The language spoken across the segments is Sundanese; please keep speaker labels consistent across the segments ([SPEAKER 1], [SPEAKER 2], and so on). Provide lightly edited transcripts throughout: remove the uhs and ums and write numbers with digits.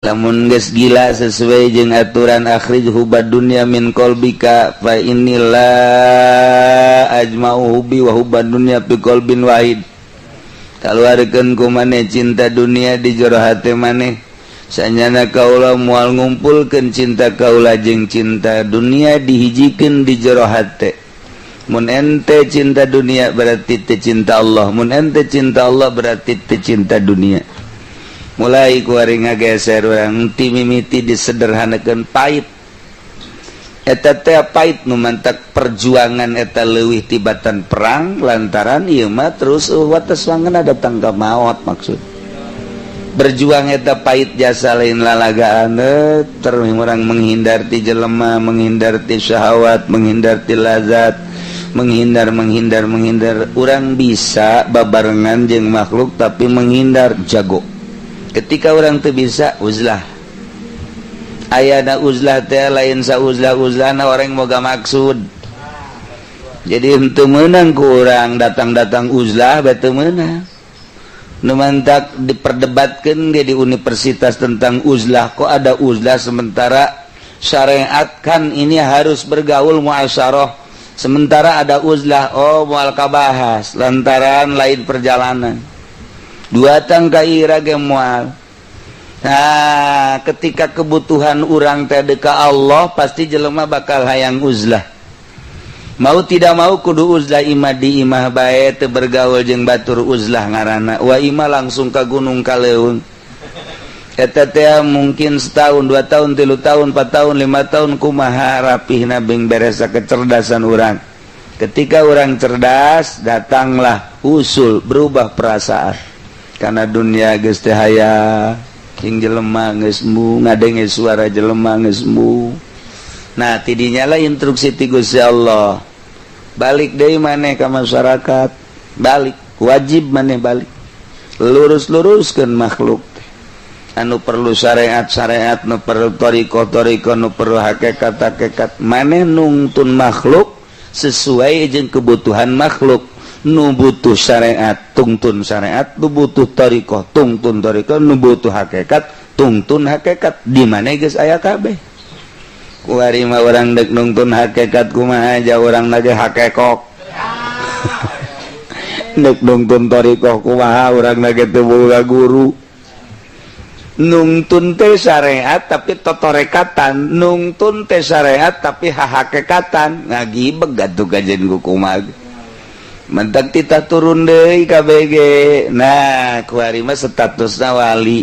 [SPEAKER 1] lamun geus gila sesuai jeung aturan akhrijhu badunya min qalbika fa inilah ajma'u hubbi wa hubbad dunya fi qalbin wahid. Kaluarkeun ku maneh cinta dunia di jero hate maneh, sanyana kaula moal ngumpulkeun cinta kaula jeung cinta dunia dihijikeun di jero hate. Mun ente cinta dunia berarti teu cinta Allah, mun ente cinta Allah berarti teu cinta dunia. Mulai kuari ngageser urang ti mimiti disederhanakeun pait. Eta teh pait nu mantak perjuangan eta leuwih tibatan perang lantaran ieu mah terus wates wangeuna datang ka maot maksud. Berjuang eta pait jasa lain lalagaan terus urang menghindar ti jelema, menghindar ti syahwat, menghindar ti lazat, menghindar. Urang bisa babarengan jeung makhluk tapi menghindar jago. Ketika orang teu bisa uzlah, ayana uzlah teh lain sa uzlah-uzlahna orang moga maksud. Jadi henteu meunang ku urang datang uzlah bae teu meunang. Nu mantak diperdebatkeun di universitas tentang uzlah, kok ada uzlah sementara syariat kan ini harus bergaul muasyarah, sementara ada uzlah moal kabahas lantaran lain perjalanan. Dua tangka ira ge moal. Nah, ketika kebutuhan urang teh ka Allah, pasti jelema bakal hayang uzlah. Mau tidak mau kudu uzlah, imah di imah bae teu bergaul jeung batur uzlah ngaranna. Wa imah langsung ka gunung Kaleung. Eta teh mungkin setahun, 2 tahun, 3 tahun, 4 tahun, 5 tahun kumaha rapihna bing beresa kecerdasan urang. Ketika urang cerdas, datanglah usul berubah perasaan. Karena dunia geus teh haya jeung jelema geus mu ngadenge suara jelema geus mu. Nah tidinya lah instruksi ti Gusti Allah, balik deui maneh ka masyarakat, balik wajib maneh balik lurus-luruskeun makhluk anu perlu syariat nu perlu thariqah nu perlu hakikat maneh nungtun makhluk sesuai jeung kebutuhan makhluk. Nu butuh syariat tungtun syariat, nu butuh thariqah tungtun thariqah, nu butuh hakikat tungtun hakikat. Di mana geus aya kabeh. Kuari mah urang deuk nungtun hakikat kumaha aja urang lagi hakekok. Deuk nungtun thariqah kumaha urang lagi teu boga guru. Nungtun teh syariat tapi totorekatan, nungtun teh syariat tapi hakikatan. Ngagibeg atuh kajen ku kumaha. Mentak titah turun deui ka BG. Nah, kuari mah statusna wali.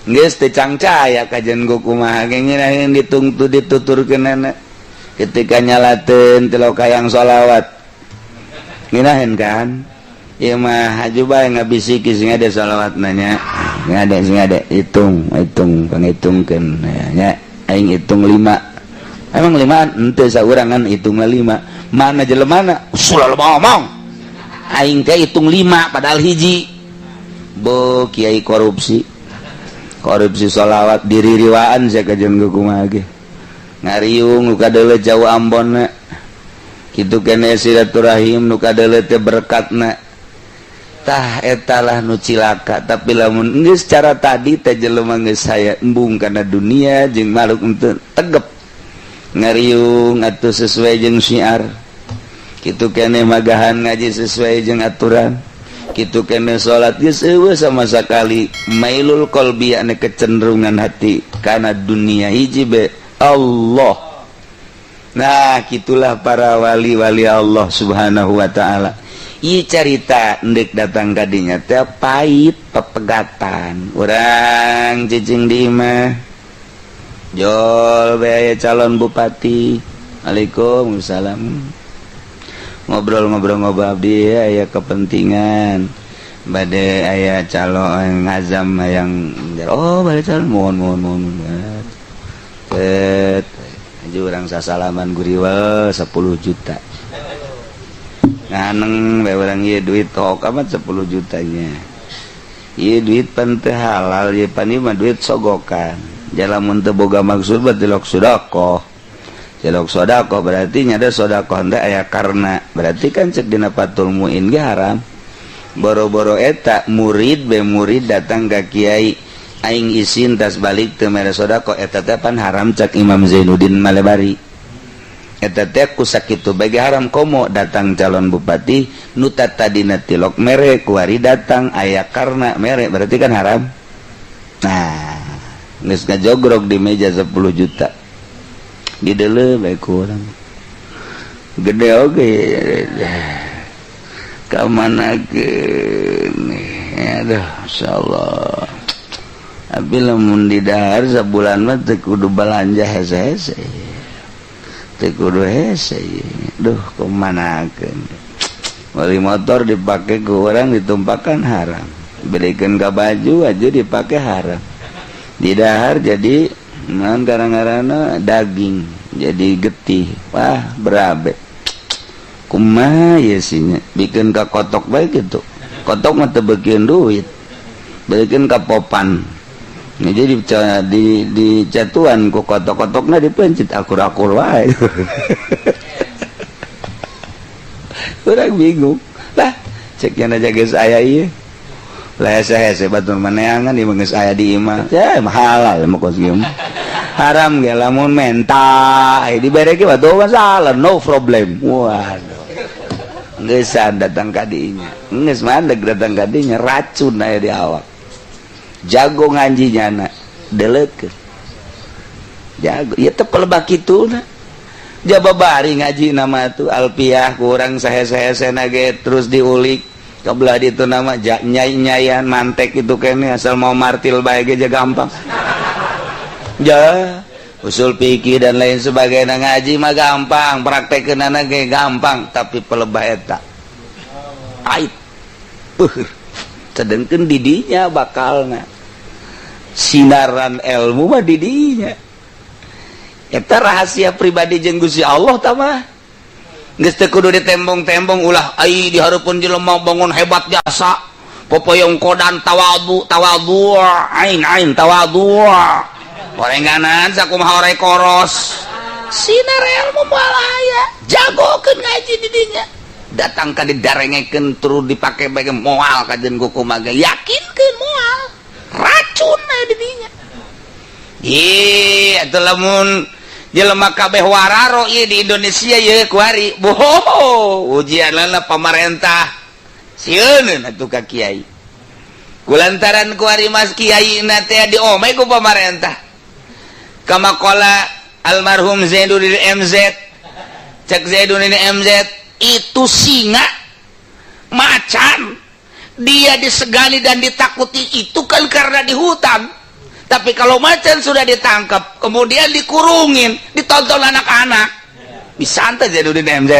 [SPEAKER 1] Geus teu cangcaya kajen ku kumaha ge ngeunaheun dituturkeunana. Ketika nyalateun teu kayang sholawat. Ngeunaheun kan? Ieu mah haju bae ngabisiki sing ade sholawatna nya. Ngade hitung pangitungkeun nya. Aing hitung 5. Emang 5 henteu saurangan hitungna 5. Mana jelemana usul ngomong aing teh hitung 5 padahal hiji. Bo kiai korupsi sholawat diririwaan sia kajen kumaha ge ngariung nu kadeuleu jauh Ambonna kitu keneh silaturahim nu kadeuleu teh berkatna tah etalah nu cilaka. Tapi lamun geus cara tadi teh jelema geus saya embung kana dunia jeung makhluk teu tegep ngariung atuh sesuai jeung syiar, kitu keneh magahan ngaji sesuai jeung aturan, kitu keneh salat geus eueuh sama sakali mailul qalbi anu kecenderungan hati kana dunia hiji be Allah. Nah kitulah para wali-wali Allah subhanahu wa ta'ala. Ieu carita endek datang ka dinya teh pait pepegatan urang cicing di imah jol be calon bupati. Waalaikumsalam. Ngobrol abdi aya kepentingan bade aya calon ngazam yang bade calon mohon aja urang sasalaman guriwal 10 juta nganeng bae urang ieu duit tok amat 10 jutanya. Ieu duit pan teu halal, ieu pan mah duit sogokan. Jalamun teu boga maksud berarti lok sedekah. Jelok sedekah berarti nyada sedekah teh aya karna. Berarti kan cek dina Fathul Muin ge haram. Boro-boro eta murid datang ka kiai aing isin tas balik teu mere sodaqoh eta teh pan haram cak Imam Zainuddin Malebari. Eta teh ku sakitu bagi haram komo datang calon bupati nu tadina tilok mere kuari datang aya karna mere berarti kan haram. Nah, geus ngajogrog di meja 10 juta. Dideuleu bae ku urang. Gede oge. Ka manakeun. Aduh, insyaallah. Tapi lamun di dahar sabulan mah teu kudu balanja hese-hese. Teu kudu hese. Duh, kumanakeun. Wali motor dipake ku urang ditumpakan haram. Belikan ka baju aja dipake haram. Di dahar jadi man garang-garana daging jadi getih. Wah, berabe. Kumaha ye sinya bikin ka kotok bae kitu. Kotok mah teu beukeun duit. Beukeun ka popan. Nah, jadi di catuan ku kotok-kotokna dipencit akur-akur wae. Urang bingung. Lah, cek yana jaga saya ieu. Lah hese-hese batur maneangan ieu geus aya di imah. Ya halal mah kos ieu. Haram ge lamun menta, dibere ge batu masalah, no problem. Waduh. Geus datang ka dinya. Geus mandeg datang ka dinya racun aya di awak. Jago ngaji nyana deleukeun jago ieu teh pelebak kituna jababari ngaji nama tuh alpiah kurang sahese-hesena ge terus diulik kabelah ditu nama nyai-nyaian mantek itu kene asal mau martil bae ge gampang ja usul fikih dan lain sebagainya ngaji mah gampang praktekeunana ge gampang tapi pelebah eta aib sedengkeun didinya bakalna sinaran ilmu mah didinya eta rahasia pribadi jeung Gusti Allah tah mah geus teu kudu ditembong-tembong ulah ai di hareupeun jelema bangun hebat jasa popoyong kodan tawadhu ain tawadhu gorenganan sakumaha ore koros sinar ilmu moal aya jagokeun ngaji didinya datang ka didarengekeun terus dipake bage moal kajen kumaha yakinkeun moal racun aya di dinya ieu atuh lamun jelema kabeh wararo ieu di Indonesia ieu kuari boho ujianna pamarentah sieun atuh ka kiai kulantaran kuari mas kiai na teh diome ku pamarentah kama qala almarhum Zainuddin MZ cek Zainuddin MZ itu singa macan dia disegani dan ditakuti itu kan karena di hutan tapi kalau macan sudah ditangkap kemudian dikurungin ditonton anak-anak bisa anta Zainuddin MZ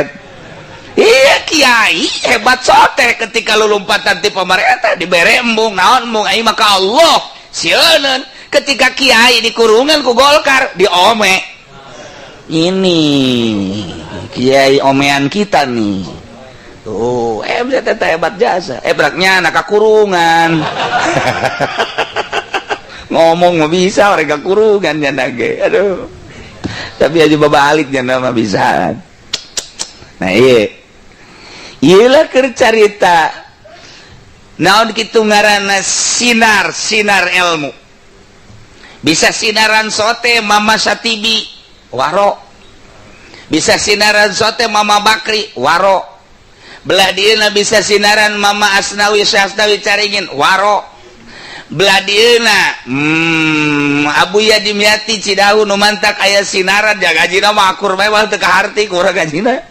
[SPEAKER 1] iya kiai hebat sote ketika lu lompatan ti pemerintah dibere embung naon embung ai maka Allah sieun ketika kiai dikurungan ku Golkar diome ini kiai omean kita nih tuh MZ teh hebat jasa braknya anak kurungan ngomong mah bisa mereka kurungan jana ge aduh tapi aja babalik jana mah bisa nah iyalah keur carita naon kitu ngaranna sinar ilmu bisa sinaran sote Mama Satibi waro bisa sinaran sote Mama Bakri waro belah dieuna bisa sinaran Mama Asnawi Syahstawi Caringin waro belah dieuna Abu Yadim Yati Cidahu nu mantak aya sinaran jaga gajina mah akur bae wah teu kaharti ku urang gajina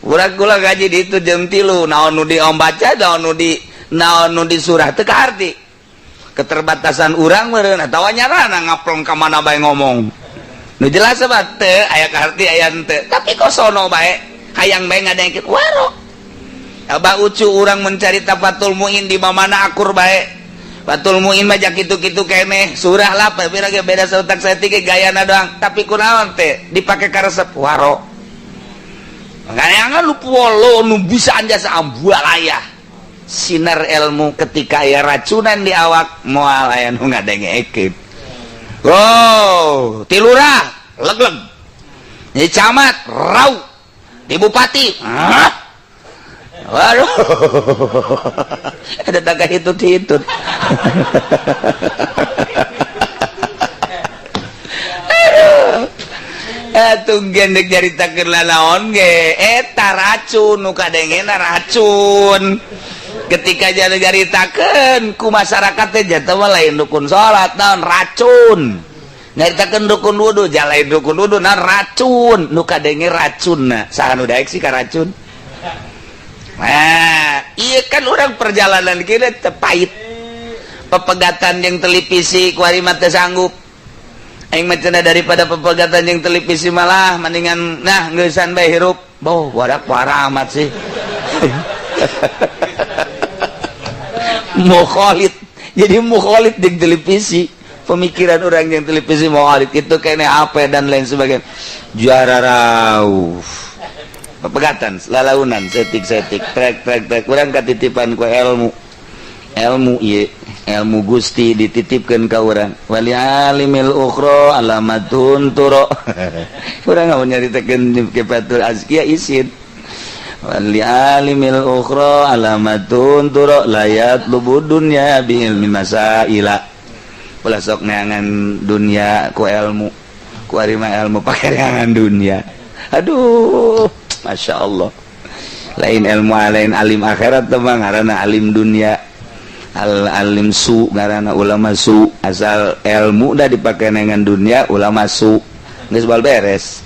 [SPEAKER 1] urang kula gaji ditu jam 3 naon nu diombaca naon nu di surah teu kaharti keterbatasan urang meureun atawa nyarana ngaplong ka mana bae ngomong nu jelas sebab teu aya kaharti aya teu tapi kosono bae hayang bae ngadengkeun waro abah ucu urang mencari tafatul muin di mamana akur bae Fatul muin mah jak kitu-kitu keneh surah lah pira ge beda sautak saeutik gayana doang tapi kunaon teh dipake ka resep waro ngayangan lu polo nu bisa anjasa ambualaya sinar ilmu ketika aya racunan di awak moal aya nu ngadengekeun oh ti lurah legleg di camat rau di bupati waduh ada tak hitut-hitut atuh gendek jaritakeun lalaon ge eta racun nu kadengena racun ketika jaritakeun ku masyarakat teh jatuh lain dukun salat naon racun nyaritakeun dukun wudu jalain dukun wudu naon racun nu kadenge racunna saha nu daek sih ka racun. Nah iya kan orang perjalanan kita tepait pepegatan yang televisi kuari mata sanggup aing macana daripada pepegatan yang televisi malah mendingan nah ngeusan bae hirup boh wadak parah amat sih mukhalid jadi mukhalid di televisi pemikiran orang yang televisi mukhalid itu kayaknya apa dan lain sebagainya juara rauf pepegatan lalaunan setik trek kurang katitipan ku ilmu ieu ilmu Gusti dititipkeun ka urang wali alimil ukhra alamatun turo urang ngamun nyaritakeun kifatul azkiya isin wali alimil ukhra alamatun turo layat lubud dunya bi ilmi masaila ulah sok neangan dunia ku ilmu ku ari mah ilmu pake neangan dunia aduh Masya Allah lain ilmu lain alim akhirat teman karena alim dunia alim su karena ulama su asal ilmu dah dipakai dengan dunia ulama su geus bal beres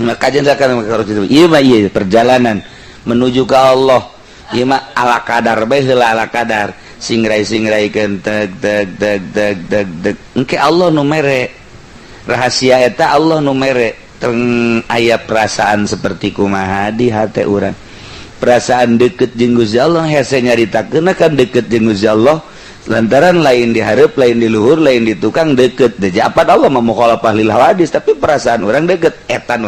[SPEAKER 1] maka jendakan iya perjalanan menuju ke Allah ieu mah ala kadar bae heula ala kadar singrai-singraikeun teg engke Allah nu mere rahasia eta Allah nu mere aya perasaan seperti kumaha di hati urang perasaan deket jeung Gusti Allah hese nyaritakeun kan deket jeung Gusti Allah lantaran lain di hareup lain di luhur lain di tukang deket deui apa Allah mah mukhalafah lil hawadis tapi perasaan urang deket eta nu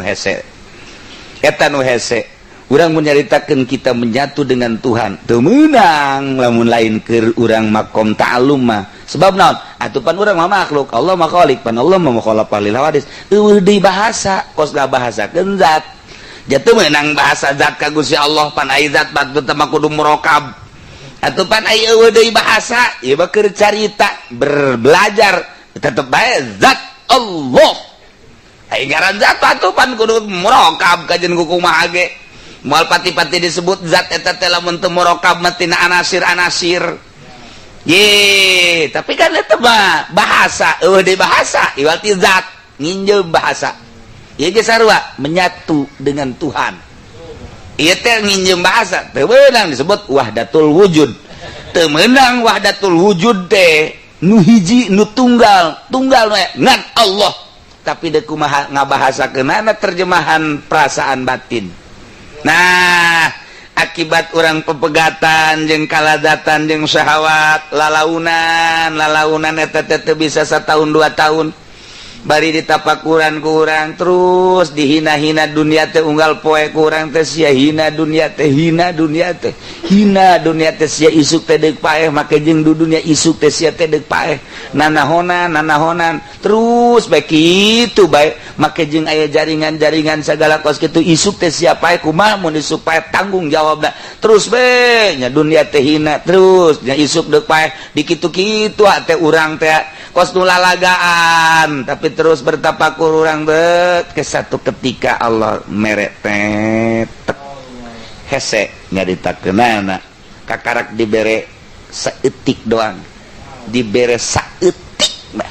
[SPEAKER 1] hese urang menyaritakeun kita menyatu dengan Tuhan teu meunang lamun lain keur urang makom ta'allum mah sebab naon atupan urang mah makhluk Allah mah khaliq pan Allah mah mukhalafah lil hawadis eueuh deui bahasa kos ngabahasakeun zat jatuh meunang bahasa zat ka Gusti Allah pan aya zat batu teh kudu murakab atupan aya eueuh deui bahasa ieu mah keur carita berbelajar tetep bae zat Allah aya ngaran zat atupan kudu murakab kajen kumaha ge moal pati-pati disebut zat eta teh lamun teu murakab mah tina anasir-anasir ye tapi kan eta mah bahasa eueuh deui bahasa iwati zat nginjeum bahasa ieu ge sarua menyatu dengan Tuhan ieu teh nginjeum bahasa teu meunang disebut wahdatul wujud teu meunang wahdatul wujud teh nu hiji nu tunggal we ngan Allah tapi deuk kumaha ngabahasakeunana terjemahan perasaan batin. Nah akibat orang pepegatan jeung kaladatan jeung syahwat lalaunan eta teh bisa 1 tahun 2 tahun bari ditapakuran ku urang terus dihina-hina dunia teh unggal poe ku urang teh sia hina dunia teh sia isuk teh deuk paeh make jeung dunia isuk teh sia teh deuk paeh nanahonan terus bae kitu bae make jeung aya jaringan sagala kos kitu isuk teh sia paeh kumaha mun isuk paeh tanggung jawabna terus bae nya dunia teh hina terus nya isuk deuk paeh dikitu-kitu teh urang teh kos nu lalagaan tapi terus bertapakur urang ke satu ketika Allah mere tetek hese nyaritakeunana kakarak dibere saeutik doang dibere saeutik mah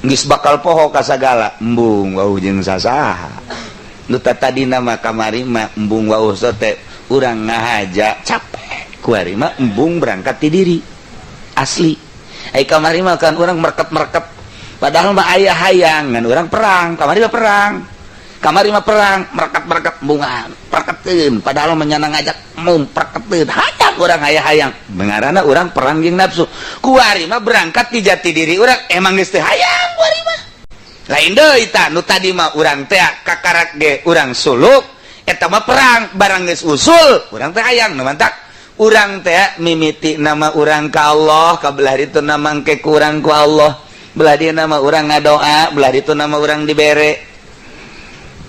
[SPEAKER 1] geus bakal poho ka sagala embung wau jeung sasaha nu tadina mah kamari mah embung wau teh urang ngahaja capek kuari mah embung berangkat ti diri asli ai kamari mah kan urang merket padahal mah aya hayangan urang perang kamari mah perang merket bunga perketeun padahal menyanang ngajak perketeun hayang urang aya hayang bengarana urang perang jeung nafsu kuari mah berangkat di jati diri urang emang geus teu hayang kuari mah lain deui ta nu tadi mah urang teh kakarak ge urang suluk eta mah perang barang geus usul urang teh hayang nu mantak urang teh mimiti nama urang ka Allah kabelah itu nama engke kurang ku Allah belah dia nama urang ngadoa belah itu nama urang dibere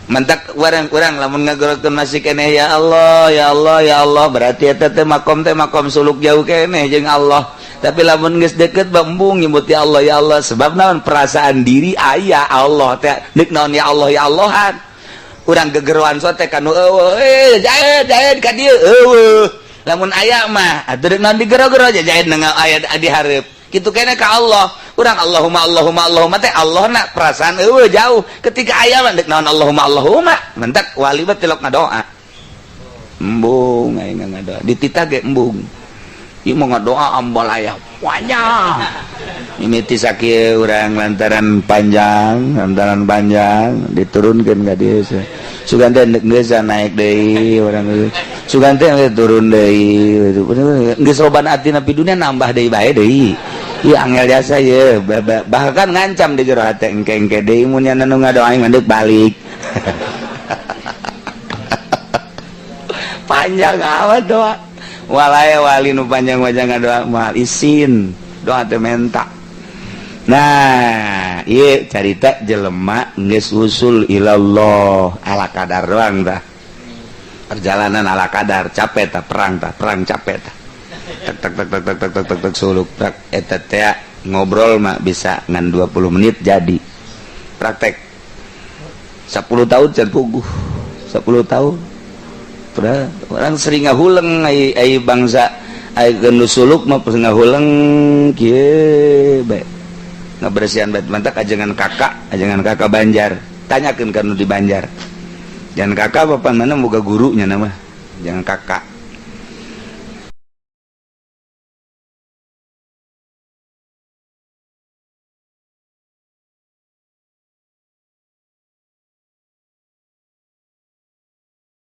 [SPEAKER 1] mentak orang lamun ngagorokeun masih keneh ya Allah ya Allah ya Allah berarti eta teh makom suluk jauh keneh jeung Allah. Tapi lamun geus deket bembung nyebut ya Allah sebab naon perasaan diri aya Allah teh deuk naon ya Allahan urang gegeroan sote kanu eueuh jaed ka dieu eueuh lamun aya mah atuh deuk naon digero-gero jaed nang aya di hareup kitu keneh ka Allah urang Allahumma teh Allahna perasaan eueuh jauh ketika aya mah deuk naon Allahumma mentak wali bae tilok ngadoa embung aing ngadoa dititah ge embung ieu mau ngadoa ambal aya wanya mimiti sakieu urang lantaran panjang diturunkeun ka dieu sugan teh geus naik deui urang sugan teh turun deui geus loban atina pi dunia nambah deui bae deui ieu angel jasa ye bahkan ngancam di jero hate engke-engke deui mun nya nu ngadoa aing mandek balik panjang amat doa walaya wali nu panjang wajah ngadoa moal isin doa teh menta. Nah ieu carita jelema geus usul ilallah ala kadar doang tah perjalanan ala kadar capek tah perang capek tah tak suluk tak eta teh ngobrol mah bisa ngan 20 menit jadi praktek 10 tahun can puguh 10 tahun orang sering ngahuleng ai bangsa ai geus suluk mah pas ngahuleng kieu bae ngabersihan bae mantak ajengan kakak Banjar tanyakeun ka nu di Banjar jangan kakak bapak mana boga gurunya nama jangan kakak